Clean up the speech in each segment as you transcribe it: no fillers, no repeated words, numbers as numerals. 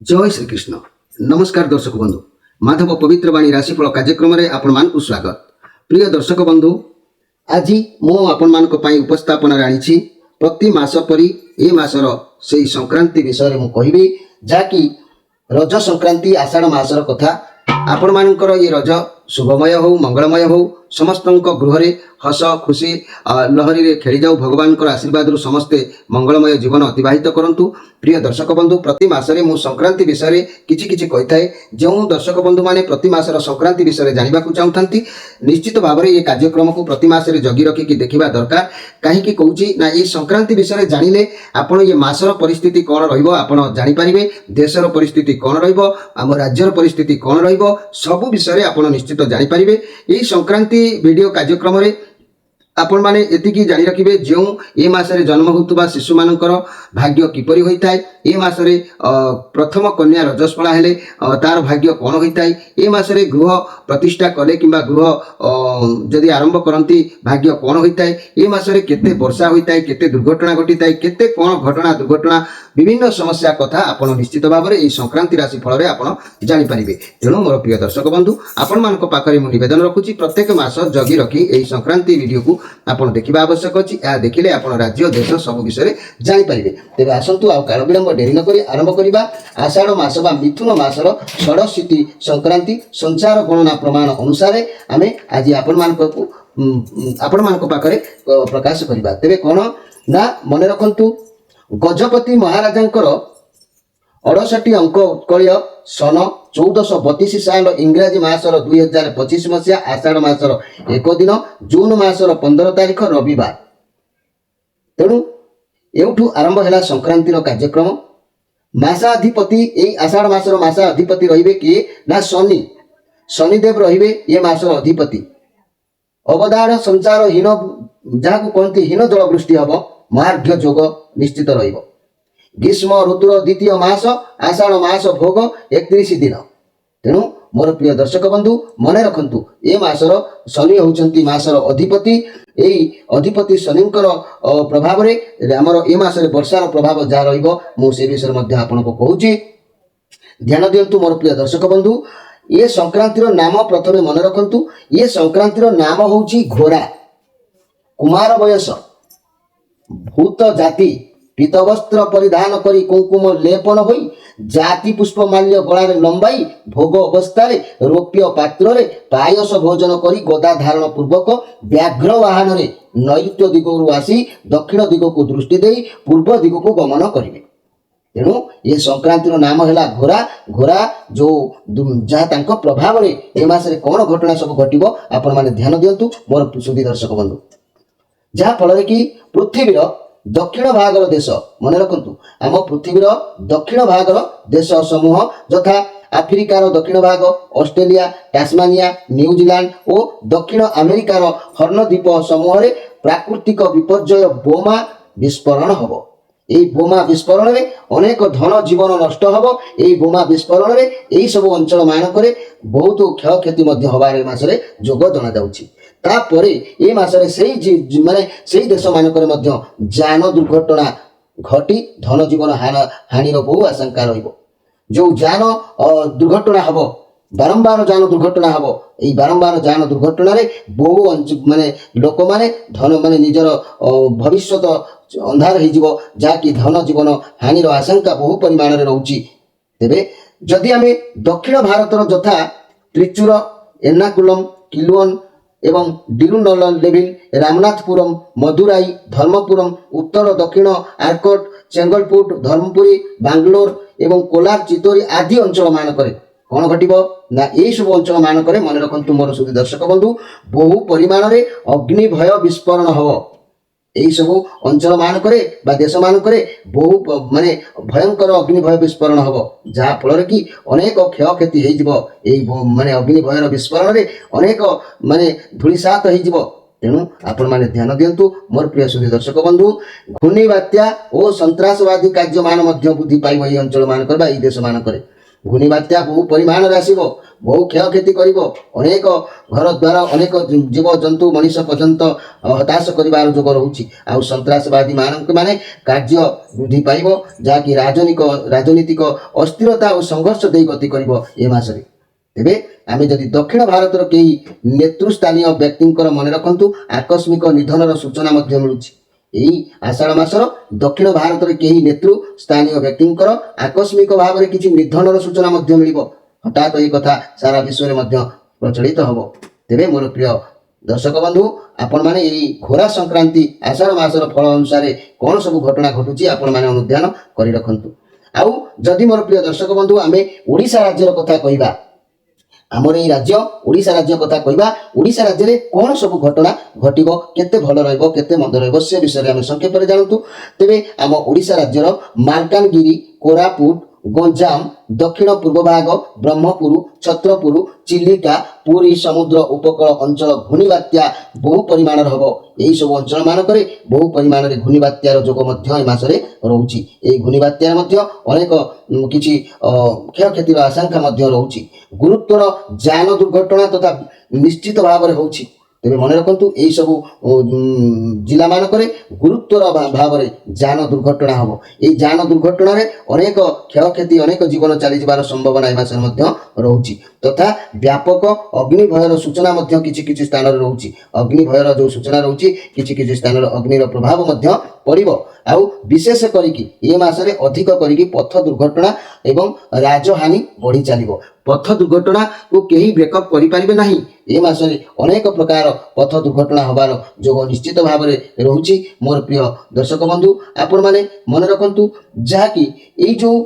जय श्री कृष्ण। नमस्कार दर्शक बंधु, माधव पवित्र वाणी राशिफल कार्यक्रम में आपण मानकु स्वागत। प्रिय दर्शक बंधु, आज मु आपण मानक पई उपस्थापन राणीछि प्रति मास परी ए मासर सेही संक्रांति विषय मु कहिबी, जाकी रज संक्रांति आषाढ़ मासर कथा। आपण मानकर ये रज शुभमय हो, मंगलमय हो, समस्त गृह हस खुशी लहरी रे खेली जाऊ। भगवान आशीर्वाद समस्ते मंगलमय जीवन अतिबाहित करंतु। प्रिय दर्शक बंधु, प्रति मासरे मु संक्रांति विषय किछि किछि कहिथाए। जो दर्शक बंधु माने प्रति मासर संक्रांति विषय जानिबा को चाहुथांती, निश्चित भाव में ये कार्यक्रम को प्रति मासरे जगी रखिकी देखिबा दरकार। काहेकि कहूची ना, ये संक्रांति विषय जानिले आपण ये मासर परिस्थिति कौन रहिबो आपण जानि परिबे। देशर परिस्थिति कौन रहिबो, आम राज्यर परिस्थिति कौन रहिबो, सब विषय आपण निश्चित जानि परिबे। ये संक्रांति वीडियो कार्यक्रम रे आपण माने एतिकी जानि रखिबे जो ए मासरे जन्म होतुबा शिशु मानकर भाग्य किपरि होइताय। ए मासरे प्रथम कन्या रजस्पला हेले तार भाग्य कोन होइताय। ए मासरे गृह प्रतिष्ठा कले किंबा गृह जदि आरंभ करंती भाग्य कोन होइताय। ए मासरे केते वर्षा होइताय, केते दुर्घटना घटिताय, केते कोन घटना दुर्घटना विभिन्न समस्या कथा आपण निश्चित भाव में यह संक्रांति राशि फल आपण जानि परिबे। तेणु मोर प्रिय दर्शक बंधु, आपण मानक पाखरे मु निवेदन रखुची प्रत्येक मास जगी रखी यही संक्रांति वीडियो को आपण देखिबा आवश्यक अछि। या देखिले आपण राज्य देश सब विषय जानि परिबे। तेबे आसंतु आ काल विलंब डेरी न करी आरंभ करिबा आषाढ़ मास बा मिथुन मासर षष्ठी संक्रांति संचार गणना प्रमाण अनुसार आमे आज आपण मानक पाखरे प्रकाश करिबा। तेबे कोन ना मन रखंतु, गजपति महाराजांकर 68 अंक उत्कलय सन 1432 साल इंग्राजी मासर 2025 मसीहा आषाढ़ मासर 1 दिन जून मासर 15 तारीख रविवार। तेणु एठू आरंभ है संक्रांतिर कार्यक्रम। मासाधिपति यही आषाढ़ मासर मासाधिपति रहिबे किए ना शनि, शनिदेव रहिबे ये मासर अधिपति। अवदान संचार हीन जहाँ कहते हीन जल वृष्टि हम मार्घ्य जोग निश्चित रहिबो। ग्रीष्म ऋतुर द्वितीय मास आषाढ़ मास भोग 31 दिन। तेणु मोर प्रिय दर्शक बंधु मन रखंतु, ए मासर शनि होउचंती मासर अधिपति। एई अधिपति शनिंकर प्रभाव रे हमर ए मासरे वर्षार प्रभाव जा रहिबो, मु से विषय मध्ये आपनको कहूची। ध्यान दियंतु मोर प्रिय दर्शक बंधु, ये संक्रांतिर नाम प्रथमे मन रखंतु। ये संक्रांतिर नाम होउची घोड़ा। कुमार बयस, भूत जाति, पीतवस्त्र परिधान करी कुंकुम लेपन होई, जाति पुष्प माल्य गलारे लंबाई, भोग अवस्था रौप्य पात्र रे पायस भोजन करी गदा धारण पूर्वक व्याघ्र वाहन रे नैऋत्य दिगरु आसी दक्षिण दिग को दृष्टि देई पूर्व दिग को गमन करिवे। तेणु ये संक्रांतिर नाम है घोड़ा। घोड़ा जो जहाँ तांको प्रभाव रे ए मासरे कौन घटना सब घटिबो आपण माने ध्यान दियंतु मोर सुधी दर्शक बंधु। जहाँ फल कि पृथ्वीर दक्षिण भागर देश मन रखंतु, आम पृथ्वीर दक्षिण भागर देश समूह यथा आफ्रिकार दक्षिण भाग, ऑस्ट्रेलिया, टास्मानिया, न्यूजीलैंड और दक्षिण अमेरिकार हर्णद्वीप समूह रे प्राकृतिक विपर्यय बोमा विस्फोरण हबो। এই বোমা বিস্ফোরণে অনেক ধন জীবন নষ্ট হব। এই বোমা বিস্ফোরণে এই সব অঞ্চল মানকরে বহুত ক্ষয়ক্ষতি মধ্য হবার মাসরে যোগ জনা যাଉଛି। তারপরে এই মাসরে সেই মানে সেই দেশ মানকরে মধ্য যান দুর্ঘটনা ঘটি ধন জীবন হানির বহু আশঙ্কা রহিব। যে যান দুর্ঘটনা হব, बारंबार जान दुर्घटना हम। यही बारंबार जान दुर्घटन बहु माने लोक माने धन माने निजर भविष्य अंधार हो जहाँकि धन जीवन हानिर आशंका बहु परिमाण में रोचे। तेरे जदि आम दक्षिण भारतर यथा त्रिचूर, एर्नाकुलम, किलुअन एवं डिरुनेल्वेली, रामनाथपुरम, मदुराई, धर्मपुरम, उत्तर दक्षिण आर्कट, चेंगलपुट, धर्मपुरी, बांग्लोर एवं कोलार, चितोरी आदि अंचल मानक कौन घटब ना, यही सब अंचल मानक मन रखु मोर सुधी दर्शक बंधु बहु परिमाण में अग्नि भय विस्फोरण हम। यही सब अंचल मानक देश मानक बहु माने भयंकर अग्नि भय विस्फोरण हम, जहाँ फल कि अनेक क्षयक्षति हो माने अग्नि भयर विस्फोरण में अनेक माने धूलिसात हो। तेणु आपण माने ध्यान दियंतु मोर प्रिय सुधी दर्शक बंधु। घूर्णी बात्या और सन्त्रासवादी कार्य मान वृद्धि पाइब ये अंचल मानक देश मानक। ଘୂର୍ଣ୍ଣିବାତ୍ୟା ବହୁ ପରିମାଣରେ ଆସିବ, ବହୁ କ୍ଷୟକ୍ଷତି କରିବ, ଅନେକ ଘର ଦ୍ୱାର, ଅନେକ ଜୀବଜନ୍ତୁ ମଣିଷ ପର୍ଯ୍ୟନ୍ତ ହତାଶ କରିବାର ଯୋଗ ରହୁଛି। ଆଉ ସନ୍ତ୍ରାସବାଦୀ ମାନେ କାର୍ଯ୍ୟ ବୃଦ୍ଧି ପାଇବ, ଯାହାକି ରାଜନୀତିକ ଅସ୍ଥିରତା ଓ ସଂଘର୍ଷ ଦେଇ ଗତି କରିବ ଏ ମାସରେ। ତେବେ ଆମେ ଯଦି ଦକ୍ଷିଣ ଭାରତର କେହି ନେତୃସ୍ଥାନୀୟ ବ୍ୟକ୍ତିଙ୍କର ମନେ ରଖନ୍ତୁ ଆକସ୍ମିକ ନିଧନର ସୂଚନା ମଧ୍ୟ ମିଳୁଛି। ଏହି ଆଷାଢ଼ ମାସର ଦକ୍ଷିଣ ଭାରତରେ କେହି ନେତୃସ୍ଥାନୀୟ ବ୍ୟକ୍ତିଙ୍କର ଆକସ୍ମିକ ଭାବରେ କିଛି ନିଧନର ସୂଚନା ମଧ୍ୟ ମିଳିବ। ହଠାତ୍ ଏହି କଥା ସାରା ବିଶ୍ୱରେ ମଧ୍ୟ ପ୍ରଚଳିତ ହେବ। ତେବେ ମୋର ପ୍ରିୟ ଦର୍ଶକ ବନ୍ଧୁ, ଆପଣମାନେ ଏହି ଘୋରା ସଂକ୍ରାନ୍ତି ଆଷାଢ଼ ମାସର ଫଳ ଅନୁସାରେ କ'ଣ ସବୁ ଘଟଣା ଘଟୁଛି ଆପଣମାନେ ଅନୁଧ୍ୟାନ କରି ରଖନ୍ତୁ। ଆଉ ଯଦି ମୋର ପ୍ରିୟ ଦର୍ଶକ ବନ୍ଧୁ ଆମେ ଓଡ଼ିଶା ରାଜ୍ୟର କଥା କହିବା, ଆମର ଏହି ରାଜ୍ୟ ଓଡ଼ିଶା ରାଜ୍ୟ କଥା କହିବା, ଓଡ଼ିଶା ରାଜ୍ୟରେ କ'ଣ ସବୁ ଘଟଣା ଘଟିବ, କେତେ ଭଲ ରହିବ, କେତେ ମନ୍ଦ ରହିବ, ସେ ବିଷୟରେ ଆମେ ସଂକ୍ଷେପରେ ଜାଣନ୍ତୁ। ତେବେ ଆମ ଓଡ଼ିଶା ରାଜ୍ୟର ମାଲକାନଗିରି, କୋରାପୁଟ, ଗଞ୍ଜାମ, ଦକ୍ଷିଣ ପୂର୍ବ ଭାଗ, ବ୍ରହ୍ମପୁର, ଛତ୍ରପୁର, ଚିଲିକା, ପୁରୀ ସମୁଦ୍ର ଉପକୂଳ ଅଞ୍ଚଳ ଘୂର୍ଣ୍ଣିବାତ୍ୟା ବହୁ ପରିମାଣର ହେବ। ଏହିସବୁ ଅଞ୍ଚଳ ମାନଙ୍କରେ ବହୁ ପରିମାଣରେ ଘୂର୍ଣ୍ଣିବାତ୍ୟାର ଯୋଗ ମଧ୍ୟ ଏ ମାସରେ ରହୁଛି। ଏହି ଘୂର୍ଣ୍ଣିବାତ୍ୟାରେ ମଧ୍ୟ ଅନେକ କିଛି କ୍ଷୟକ୍ଷତିର ଆଶଙ୍କା ମଧ୍ୟ ରହୁଛି। ଗୁରୁତ୍ୱର ଯାନ ଦୁର୍ଘଟଣା ତଥା ନିଶ୍ଚିତ ଭାବରେ ହେଉଛି। ତେବେ ମନେ ରଖନ୍ତୁ ଏହିସବୁ ଜିଲ୍ଲା ମାନଙ୍କରେ ଗୁରୁତ୍ୱର ଭାବରେ ଯାନ ଦୁର୍ଘଟଣା ହେବ। ଏହି ଯାନ ଦୁର୍ଘଟଣାରେ ଅନେକ କ୍ଷୟକ୍ଷତି, ଅନେକ ଜୀବନ ଚାଲିଯିବାର ସମ୍ଭାବନା ଏ ମାସରେ ମଧ୍ୟ ରହୁଛି। ତଥା ବ୍ୟାପକ ଅଗ୍ନି ଭୟର ସୂଚନା ମଧ୍ୟ କିଛି କିଛି ସ୍ଥାନରେ ରହୁଛି। ଅଗ୍ନି ଭୟର ଯେଉଁ ସୂଚନା ରହୁଛି, କିଛି କିଛି ସ୍ଥାନରେ ଅଗ୍ନିର ପ୍ରଭାବ ମଧ୍ୟ ପଡ଼ିବ। ଆଉ ବିଶେଷ କରିକି ଏ ମାସରେ ଅଧିକ କରିକି ପଥ ଦୁର୍ଘଟଣା ଏବଂ ରାଜହାନି ବଢ଼ି ଚାଲିବ। ପଥ ଦୁର୍ଘଟଣାକୁ କେହି ବ୍ରେକଅପ୍ କରିପାରିବେ ନାହିଁ। ଏ ମାସରେ ଅନେକ ପ୍ରକାର ପଥ ଦୁର୍ଘଟଣା ହେବାର ଯୋଗ ନିଶ୍ଚିତ ଭାବରେ ରହୁଛି। ମୋର ପ୍ରିୟ ଦର୍ଶକ ବନ୍ଧୁ, ଆପଣମାନେ ମନେ ରଖନ୍ତୁ ଯାହାକି ଏଇ ଯେଉଁ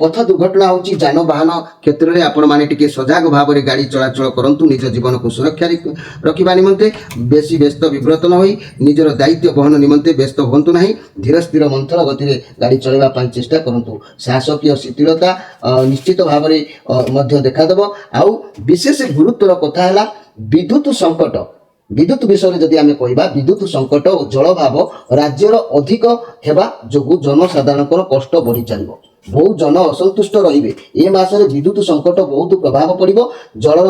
ପଥ ଦୁର୍ଘଟଣା ହେଉଛି, ଯାନବାହନ କ୍ଷେତ୍ରରେ ଆପଣମାନେ ଟିକେ ସଜାଗ ଭାବରେ ଗାଡ଼ି ଚଳାଚଳ କରନ୍ତୁ। ନିଜ ଜୀବନକୁ ସୁରକ୍ଷା ରଖିବା ନିମନ୍ତେ ବେଶୀ ବ୍ୟସ୍ତ ବିବ୍ରତ ନ ହୋଇ ନିଜର ଦାୟିତ୍ୱ ବହନ ନିମନ୍ତେ ବ୍ୟସ୍ତ ହୁଅନ୍ତୁ ନାହିଁ। ଧୀର ସ୍ଥିର ମନ୍ଥର ଗତିରେ ଗାଡ଼ି ଚଳାଇବା ପାଇଁ ଚେଷ୍ଟା କରନ୍ତୁ। ଶାସକୀୟ ଶିଥିଳତା ନିଶ୍ଚିତ ଭାବରେ ମଧ୍ୟ ଦେଖାଦେବ। ଆଉ ବିଶେଷ ଗୁରୁତ୍ୱର କଥା ହେଲା ବିଦ୍ୟୁତ ସଙ୍କଟ। ବିଦ୍ୟୁତ ବିଷୟରେ ଯଦି ଆମେ କହିବା, ବିଦ୍ୟୁତ ସଙ୍କଟ ଓ ଜଳଭାବ ରାଜ୍ୟର ଅଧିକ ହେବା ଯୋଗୁଁ ଜନସାଧାରଣଙ୍କର କଷ୍ଟ ବଢ଼ି ଚାଲିବ। ବହୁ ଜନ ଅସନ୍ତୁଷ୍ଟ ରହିବେ। ଏ ମାସରେ ବିଦ୍ୟୁତ ସଙ୍କଟ ବହୁତ ପ୍ରଭାବ ପଡ଼ିବ। ଜଳର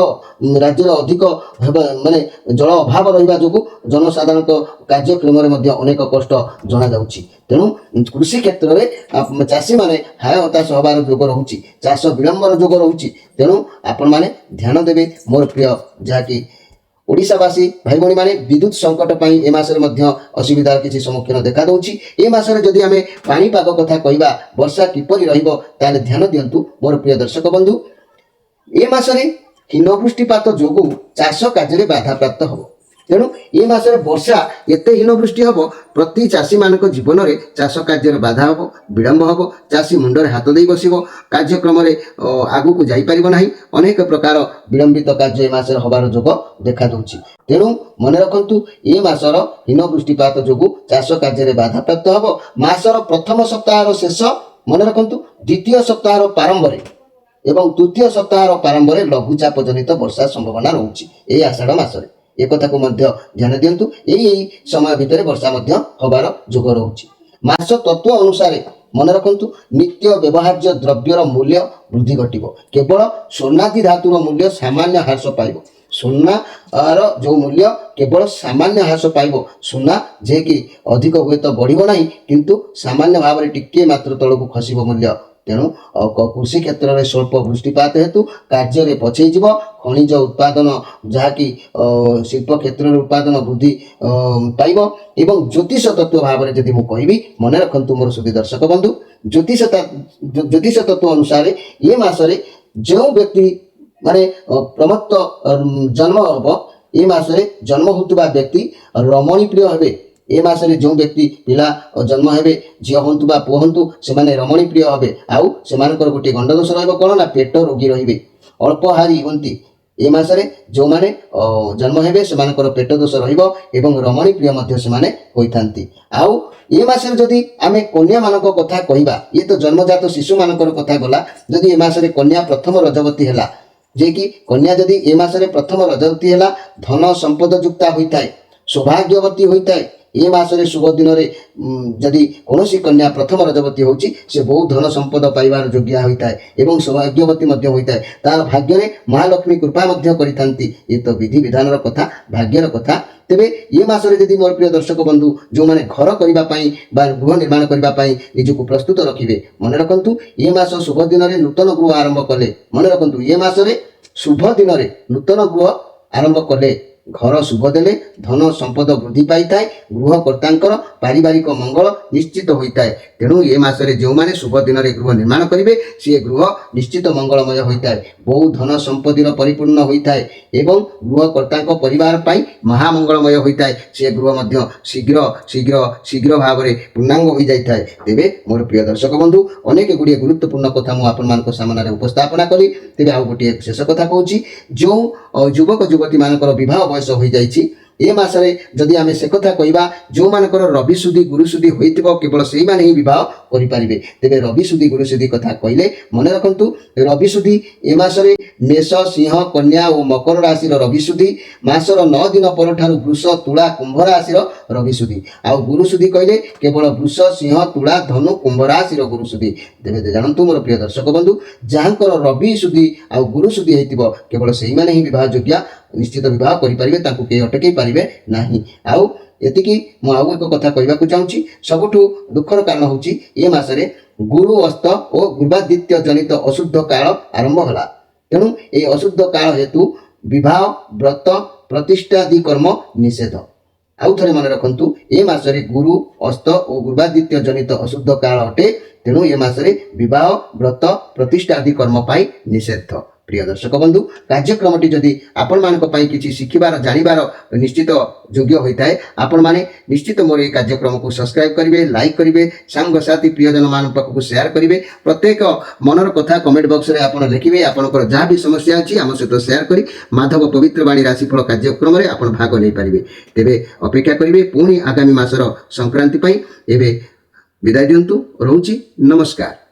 ରାଜ୍ୟରେ ଅଧିକ ହେବା ମାନେ ଜଳ ଅଭାବ ରହିବା ଯୋଗୁଁ ଜନସାଧାରଣଙ୍କ କାର୍ଯ୍ୟକ୍ରମରେ ମଧ୍ୟ ଅନେକ କଷ୍ଟ ଜଣାଯାଉଛି। ତେଣୁ କୃଷି କ୍ଷେତ୍ରରେ ଚାଷୀମାନେ ହାୟ ହତାଶ ହେବାର ଯୋଗ ରହୁଛି। ଚାଷ ବିଳମ୍ବର ଯୋଗ ରହୁଛି। ତେଣୁ ଆପଣମାନେ ଧ୍ୟାନ ଦେବେ ମୋର ପ୍ରିୟ ଯାହାକି ଓଡ଼ିଶାବାସୀ ଭାଇ ଭଉଣୀମାନେ, ବିଦ୍ୟୁତ ସଙ୍କଟ ପାଇଁ ଏ ମାସରେ ମଧ୍ୟ ଅସୁବିଧାର କିଛି ସମ୍ମୁଖୀନ ଦେଖାଦେଉଛି। ଏ ମାସରେ ଯଦି ଆମେ ପାଣିପାଗ କଥା କହିବା, ବର୍ଷା କିପରି ରହିବ ତାହେଲେ ଧ୍ୟାନ ଦିଅନ୍ତୁ ମୋର ପ୍ରିୟ ଦର୍ଶକ ବନ୍ଧୁ। ଏ ମାସରେ ହୀନବୃଷ୍ଟିପାତ ଯୋଗୁଁ ଚାଷ କାର୍ଯ୍ୟରେ ବାଧାପ୍ରାପ୍ତ ହେବ। ତେଣୁ ଏ ମାସରେ ବର୍ଷା ଏତେ ହୀନବୃଷ୍ଟି ହେବ, ପ୍ରତି ଚାଷୀମାନଙ୍କ ଜୀବନରେ ଚାଷ କାର୍ଯ୍ୟରେ ବାଧା ହେବ, ବିଳମ୍ବ ହେବ। ଚାଷୀ ମୁଣ୍ଡରେ ହାତ ଦେଇ ବସିବ, କାର୍ଯ୍ୟକ୍ରମରେ ଆଗକୁ ଯାଇପାରିବ ନାହିଁ। ଅନେକ ପ୍ରକାର ବିଳମ୍ବିତ କାର୍ଯ୍ୟ ଏ ମାସରେ ହେବାର ଯୋଗ ଦେଖାଦେଉଛି। ତେଣୁ ମନେ ରଖନ୍ତୁ ଏ ମାସର ହୀନବୃଷ୍ଟିପାତ ଯୋଗୁଁ ଚାଷ କାର୍ଯ୍ୟରେ ବାଧାପ୍ରାପ୍ତ ହେବ। ମାସର ପ୍ରଥମ ସପ୍ତାହର ଶେଷ, ମନେ ରଖନ୍ତୁ ଦ୍ୱିତୀୟ ସପ୍ତାହର ପ୍ରାରମ୍ଭରେ ଏବଂ ତୃତୀୟ ସପ୍ତାହର ପ୍ରାରମ୍ଭରେ ଲଘୁଚାପ ଜନିତ ବର୍ଷା ସମ୍ଭାବନା ରହୁଛି ଏହି ଆଷାଢ଼ ମାସରେ। ଏକଥାକୁ ମଧ୍ୟ ଧ୍ୟାନ ଦିଅନ୍ତୁ। ଏହି ସମୟ ଭିତରେ ବର୍ଷା ମଧ୍ୟ ହେବାର ଯୋଗ ରହୁଛି। ମାସ ତତ୍ତ୍ୱ ଅନୁସାରେ ମନେ ରଖନ୍ତୁ ନିତ୍ୟ ବ୍ୟବହାର୍ଯ୍ୟ ଦ୍ରବ୍ୟର ମୂଲ୍ୟ ବୃଦ୍ଧି ଘଟିବ। କେବଳ ସ୍ୱର୍ଣ୍ଣାଦି ଧାତୁର ମୂଲ୍ୟ ସାମାନ୍ୟ ହ୍ରାସ ପାଇବ। ସୁନାର ଯେଉଁ ମୂଲ୍ୟ କେବଳ ସାମାନ୍ୟ ହ୍ରାସ ପାଇବ। ସୁନା ଯିଏକି ଅଧିକ ହୁଏତ ବଢ଼ିବ ନାହିଁ, କିନ୍ତୁ ସାମାନ୍ୟ ଭାବରେ ଟିକିଏ ମାତ୍ର ତଳକୁ ଖସିବ ମୂଲ୍ୟ। ତେଣୁ କୃଷି କ୍ଷେତ୍ରରେ ସ୍ୱଳ୍ପ ବୃଷ୍ଟିପାତ ହେତୁ କାର୍ଯ୍ୟରେ ପଛେଇଯିବ। ଖଣିଜ ଉତ୍ପାଦନ ଯାହାକି ଶିଳ୍ପ କ୍ଷେତ୍ରରେ ଉତ୍ପାଦନ ବୃଦ୍ଧି ପାଇବ। ଏବଂ ଜ୍ୟୋତିଷ ତତ୍ତ୍ୱ ଭାବରେ ଯଦି ମୁଁ କହିବି, ମନେ ରଖନ୍ତୁ ମୋର ସୁଧୀ ଦର୍ଶକ ବନ୍ଧୁ, ଜ୍ୟୋତିଷ ତତ୍ତ୍ୱ ଅନୁସାରେ ଏ ମାସରେ ଯେଉଁ ବ୍ୟକ୍ତି ମାନେ ପ୍ରମତ୍ତ ଜନ୍ମ ହେବ, ଏ ମାସରେ ଜନ୍ମ ହେଉଥିବା ବ୍ୟକ୍ତି ରମଣୀ ପ୍ରିୟ ହେବେ। ଏ ମାସରେ ଯେଉଁ ବ୍ୟକ୍ତି ପିଲା ଜନ୍ମ ହେବେ, ଝିଅ ହୁଅନ୍ତୁ ବା ପୁଅ ହୁଅନ୍ତୁ, ସେମାନେ ରମଣୀ ପ୍ରିୟ ହେବେ। ଆଉ ସେମାନଙ୍କର ଗୋଟିଏ ଗଣ୍ଡଦୋଷ ରହିବ କ'ଣ ନା ପେଟ ରୋଗୀ ରହିବେ, ଅଳ୍ପହାରୀ ହୁଅନ୍ତି। ଏ ମାସରେ ଯେଉଁମାନେ ଜନ୍ମ ହେବେ ସେମାନଙ୍କର ପେଟ ଦୋଷ ରହିବ ଏବଂ ରମଣୀ ପ୍ରିୟ ମଧ୍ୟ ସେମାନେ ହୋଇଥାନ୍ତି। ଆଉ ଏ ମାସରେ ଯଦି ଆମେ କନ୍ୟାମାନଙ୍କ କଥା କହିବା, ଇଏ ତ ଜନ୍ମଜାତ ଶିଶୁମାନଙ୍କର କଥା ଗଲା। ଯଦି ଏ ମାସରେ କନ୍ୟା ପ୍ରଥମ ରଜବତୀ ହେଲା, ଯିଏକି କନ୍ୟା ଯଦି ଏ ମାସରେ ପ୍ରଥମ ରଜବତୀ ହେଲା, ଧନ ସମ୍ପଦ ଯୁକ୍ତା ହୋଇଥାଏ, ସୌଭାଗ୍ୟବତୀ ହୋଇଥାଏ ए मासरे शुभ दिन रे जदि कौनसी कन्या प्रथम रजवती होची से बहुत धन संपद पाइबार योग्य होता है एवं सौभाग्यवती मध्य होता है तार भाग्य रे महालक्ष्मी कृपा मध्य करिथांती। ये तो विधि विधान कथा भाग्यर कथा। तेबे ये मासरे यदि मोर प्रिय दर्शक बंधु जो माने घर करबा पई बा गृह निर्माण करबा पई निजको प्रस्तुत रखिबे मन रखंतु ये मास शुभ दिन रे नूतन गृह आरंभ कले मन रखंतु ये मासरे शुभ दिन रे नूतन गृह आरंभ कले घर शुभ देले धन संपद वृद्धि पाई थाए गृहकर्तांकर पारिवारिक मंगल निश्चित होता है। तेणु ये मासरे जो माने शुभ दिन रे गृह निर्माण करिवे से गृह निश्चित मंगलमय होता है बहु धन संपत्तिर परिपूर्ण होता है एवं गृहकर्तांक परिवार पाई महामंगलमय होता है से गृह मध्य शीघ्र शीघ्र शीघ्र भाव में पूर्णांग हो जाता है। तेबे मोर प्रिय दर्शक बंधु अनेक गुड़िए गुरुत्वपूर्ण कथा मु आपण मानक सामने उपस्थापना कली। तेबे आउ गोटे शेष कथा कहूँ जो युवक युवती मानकर विवाह बयस हो जाइछि ए मासरे जदि आमे से कथा कहबा जो मानकर रवि सुदी गुरु सुदी होइतिबो केवल सेही माने ही विवाह करि परिबे। तेबे रवि सुदी गुरु सुदी कथा कहले मन रखंतु रवि सुदी ए मासरे मेष सिंह कन्या और मकर राशि रवि सुदी मासर 9 दिन पर ठारु वृष तुला कुंभ राशि रवि सुदी आउ गुरु सुदी कहले केवल वृष सिंह तुला धनु कुंभ राशि गुरु सुदी। तेबे जानंतु मोर प्रिय दर्शक बंधु जहाँकर रवि सुदी आउ गुरु सुदी होइतिबो केवल सेही माने ही विवाह योग्य निश्चित विवाह करें ताकू के अटकई पारे नहीं। आउ एतिकी मु आउ एक कथा कहबाकू चाहूँगी सबुठु दुखर कारण होची ए मासरे गुरु अस्त और गुरुवादित्य जनित अशुद्ध काल आरंभ होला। तेणु ए अशुद्ध काल हेतु विवाह व्रत प्रतिष्ठा आदि कर्म निषेध। आउ थे मन रखंतु ए मासरे गुरु अस्त और गुरुवादित्य जनित अशुद्ध काल अटे। तेणु ए मासरे विवाह व्रत प्रतिष्ठा आदि कर्म पाई निषेध। प्रिय दर्शक बंधु कार्यक्रमटी जदि आपण मानक पई किछि शिखिबार जानिबार निश्चित योग्य होता है आपण माने निश्चित मोर ए कार्यक्रम को सब्सक्राइब करिवे लाइक करिवे सांग साथी प्रियजन मान पाखु शेयर करिवे प्रत्येक मनर कथा कमेंट बॉक्स रे आपण लिखिवे आपनकर जहाँ भी समस्या अछि हम सहित शेयर करी माधव पवित्र वाणी राशिफल कार्यक्रम रे आपण भाग नै पारिबे। तेबे अपेक्षा करिवे पुणी आगामी मासर संक्रांति पई एबे विदाय दियंतु रहउची नमस्कार।